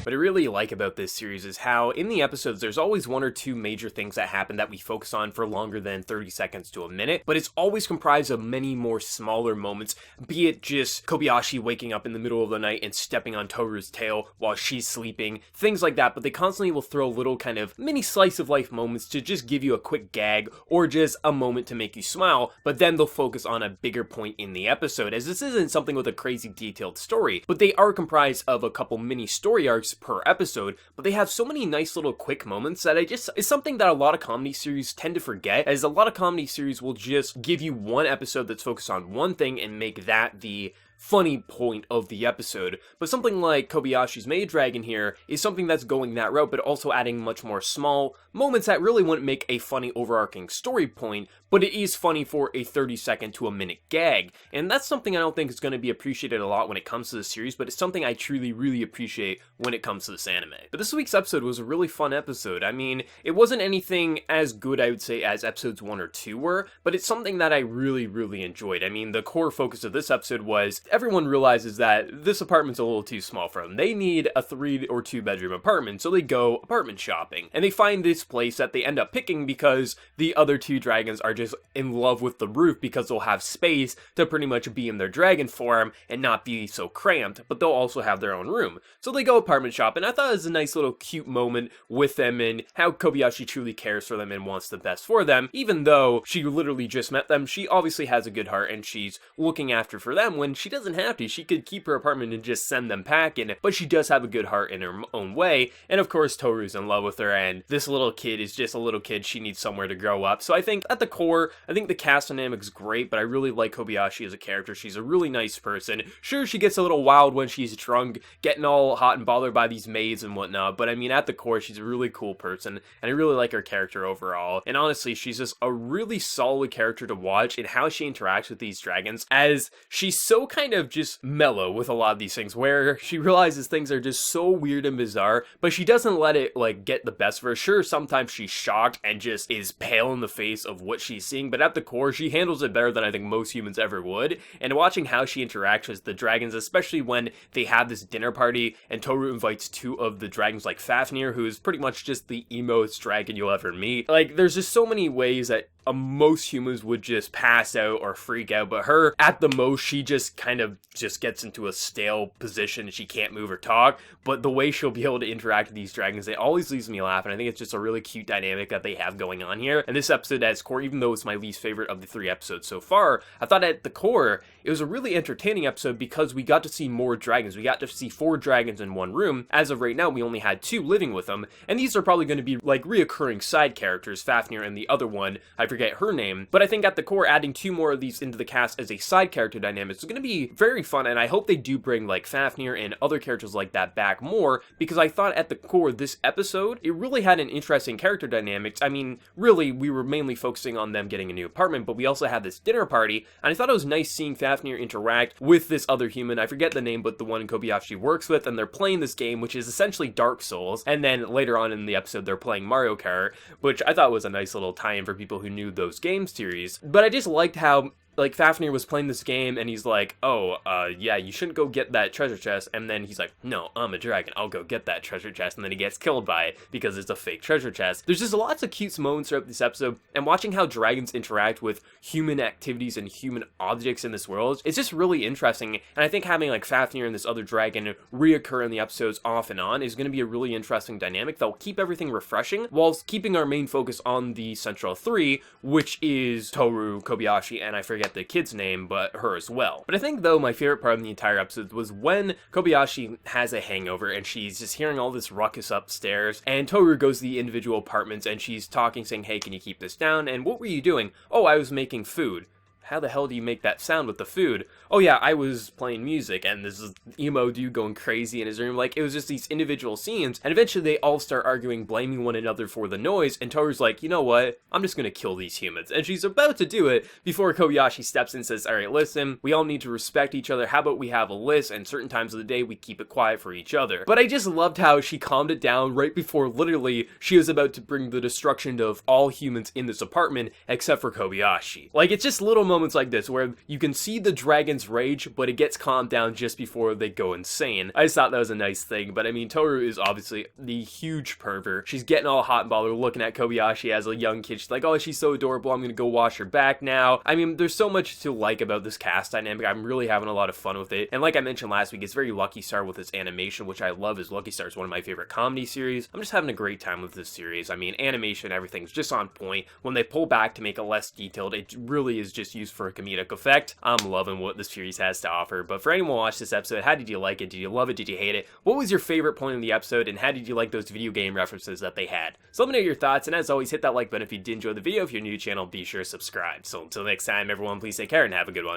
What I really like about this series is how in the episodes there's always one or two major things that happen that we focus on for longer than 30 seconds to a minute, but it's always comprised of many more smaller moments, be it just Kobayashi waking up in the middle of the night and stepping on Toru's tail while she's sleeping, things like that, but they constantly will throw little kind of mini slice of life moments to just give you a quick gag or just a moment to make you smile, but then they'll focus on a bigger point in the episode, as this isn't something with a crazy detailed story, but they are comprised of a couple mini story arcs per episode, but they have so many nice little quick moments that it's something that a lot of comedy series tend to forget, as a lot of comedy series will just give you one episode that's focused on one thing and make that the funny point of the episode. But something like Kobayashi's Maid Dragon here is something that's going that route, but also adding much more small moments that really wouldn't make a funny overarching story point, but it is funny for a 30-second to a minute gag. And that's something I don't think is going to be appreciated a lot when it comes to the series, but it's something I truly, really appreciate when it comes to this anime. But this week's episode was a really fun episode. I mean, it wasn't anything as good, I would say, as episodes 1 or 2 were, but it's something that I really, really enjoyed. I mean, the core focus of this episode was everyone realizes that this apartment's a little too small for them. They need a 3 or 2 bedroom apartment, so they go apartment shopping. And they find this place that they end up picking because the other 2 dragons are just in love with the roof because they'll have space to pretty much be in their dragon form and not be so cramped, but they'll also have their own room. So they go apartment shopping. I thought it was a nice little cute moment with them and how Kobayashi truly cares for them and wants the best for them. Even though she literally just met them, she obviously has a good heart and she's looking after for them when she doesn't have to. She could keep her apartment and just send them packing, but she does have a good heart in her own way. And of course, Toru's in love with her, and this little kid is just a little kid. She needs somewhere to grow up. So I think at the core, I think the cast dynamic's great, but I really like Kobayashi as a character. She's a really nice person. Sure, she gets a little wild when she's drunk, getting all hot and bothered by these maids and whatnot, but I mean, at the core, she's a really cool person, and I really like her character overall. And honestly, she's just a really solid character to watch in how she interacts with these dragons, as she's so kind of just mellow with a lot of these things, where she realizes things are just so weird and bizarre, but she doesn't let it like get the best of her. Sure, sometimes she's shocked and just is pale in the face of what she's seeing, but at the core, she handles it better than I think most humans ever would. And watching how she interacts with the dragons, especially when they have this dinner party and Toru invites 2 of the dragons like Fafnir, who is pretty much just the emoest dragon you'll ever meet. Like, there's just so many ways that most humans would just pass out or freak out, but her, at the most, she just kind of just gets into a stale position and she can't move or talk, but the way she'll be able to interact with these dragons, it always leaves me laughing. I think it's just a really cute dynamic that they have going on here, and this episode at its core, even though it's my least favorite of the 3 episodes so far, I thought at the core, it was a really entertaining episode because we got to see more dragons. We got to see 4 dragons in one room. As of right now, we only had 2 living with them, and these are probably going to be like reoccurring side characters, Fafnir and the other one, I forget her name, but I think at the core, adding 2 more of these into the cast as a side character dynamic is going to be very fun, and I hope they do bring like Fafnir and other characters like that back more, because I thought at the core, this episode, it really had an interesting character dynamics. I mean, really, we were mainly focusing on them getting a new apartment, but we also had this dinner party, and I thought it was nice seeing Fafnir interact with this other human, I forget the name, but the one Kobayashi works with, and they're playing this game, which is essentially Dark Souls, and then later on in the episode, they're playing Mario Kart, which I thought was a nice little tie-in for people who knew those game series. But I just liked how like Fafnir was playing this game and he's like, yeah, you shouldn't go get that treasure chest, and then he's like, no, I'm a dragon, I'll go get that treasure chest, and then he gets killed by it because it's a fake treasure chest. There's just lots of cute moments throughout this episode, and watching how dragons interact with human activities and human objects in this world, it's just really interesting, and I think having like Fafnir and this other dragon reoccur in the episodes off and on is going to be a really interesting dynamic that'll keep everything refreshing, whilst keeping our main focus on the central 3, which is Toru, Kobayashi, and I forget the kid's name, but her as well. But I think, though, my favorite part of the entire episode was when Kobayashi has a hangover and she's just hearing all this ruckus upstairs, and Toru goes to the individual apartments and she's talking, saying, hey, can you keep this down? And what were you doing? Oh, I was making food. How the hell do you make that sound with the food? Oh yeah, I was playing music, and this is emo dude going crazy in his room. Like, it was just these individual scenes, and eventually they all start arguing, blaming one another for the noise, and Toru's like, you know what? I'm just gonna kill these humans. And she's about to do it before Kobayashi steps in and says, alright, listen, we all need to respect each other. How about we have a list, and certain times of the day we keep it quiet for each other? But I just loved how she calmed it down right before literally she was about to bring the destruction of all humans in this apartment, except for Kobayashi. Like, it's just little moments moments like this where you can see the dragon's rage, but it gets calmed down just before they go insane. I just thought that was a nice thing. But I mean, Toru is obviously the huge pervert. She's getting all hot and bothered looking at Kobayashi as a young kid. She's like, oh, she's so adorable, I'm gonna go wash her back now. I mean, there's so much to like about this cast dynamic. I'm really having a lot of fun with it. And like I mentioned last week, it's very Lucky Star with its animation, which I love, as Lucky Star is one of my favorite comedy series. I'm just having a great time with this series. I mean, animation, everything's just on point. When they pull back to make it less detailed, it really is just used for a comedic effect. I'm loving what this series has to offer. But for anyone who watched this episode, how did you like it? Did you love it? Did you hate it? What was your favorite point in the episode? And how did you like those video game references that they had? So let me know your thoughts. And as always, hit that like button if you did enjoy the video. If you're new to the channel, be sure to subscribe. So until next time, everyone, please take care and have a good one.